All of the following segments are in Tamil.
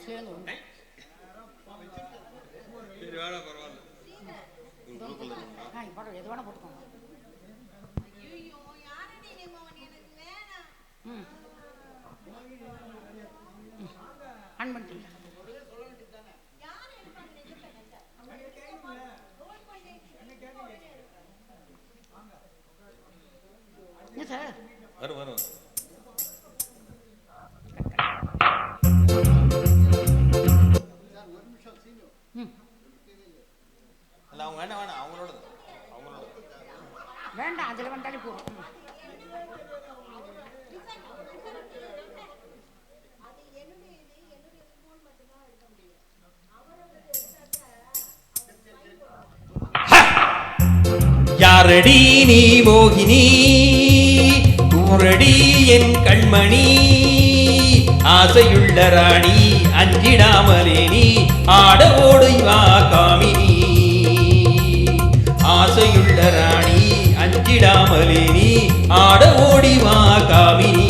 சேர்ந்து ஒன்று எது வேணா போட்டுக்கோங்க. ஆன் பண்ணிட்டீங்க சார்? வரும் வரும். அவங்க வேண்டாம் வேண்டாம் அவங்களோட வேண்டாம் அதில் வந்தாலே போதும். யாரடி நீ மோகினி கூரடி என் கண்மணி ஆசையுள்ள ராணி அஞ்சிடாமலே நீ ஆட ஓடு வா காமினி ஆசையுள்ள ராணி அஞ்சிடாமலே நீ ஆட ஓடி வா காமினி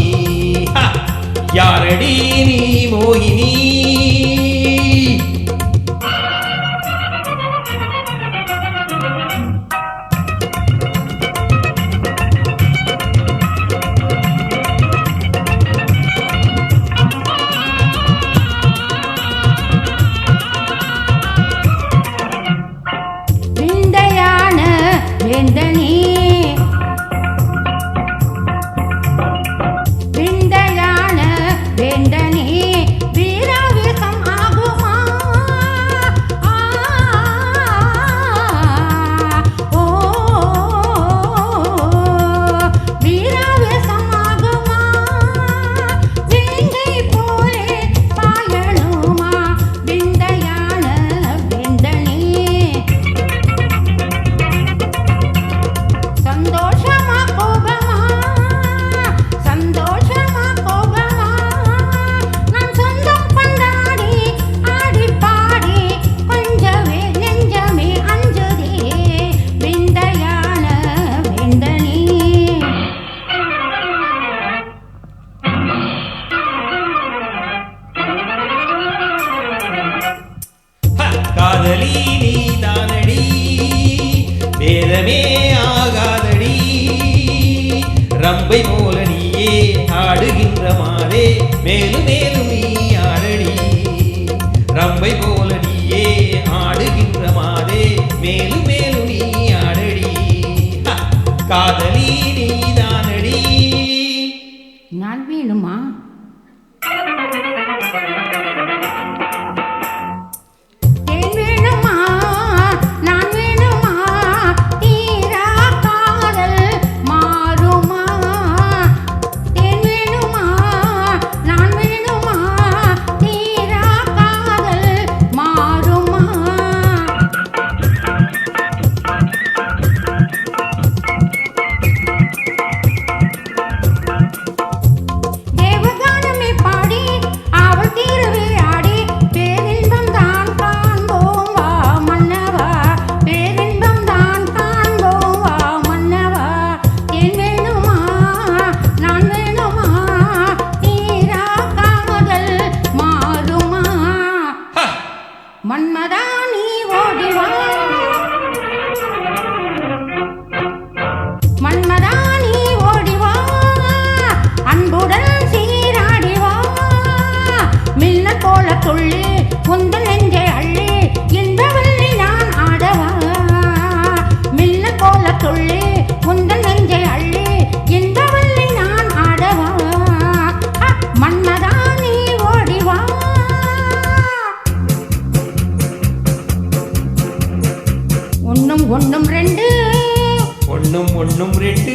யாரடி நீ மோகினி காதலி நீதானடி வேதமே ஆகாதடி ரம்பை போல நீயே ஆடுகின்ற மாதே மேலும் மேலும் நீ ஆடடி ரம்பை போல நீயே ஆடுகின்ற மாதே மேலும் மேலும் நீ ஆடடி காதலி நீதானடி. நான் வேணுமா? மன்மதா நீ ஓடிவா மன்மதா நீ ஓடிவா அன்புடன் சீராடிவா மில்ல போல துள்ளி உந்தன் நெஞ்சை அள்ளி இந்த வள்ளி நான் ஆடவா மில்ல போல துள்ளி உந்தன் நெஞ்சை அள்ளி இந்த வள்ளி நான் ஆடவா மன்மதா நீ ஓடிவா. ஒன்னும் ஒன்னும் ரெண்டு ஒன்னும் ஒன்னும் ரெண்டு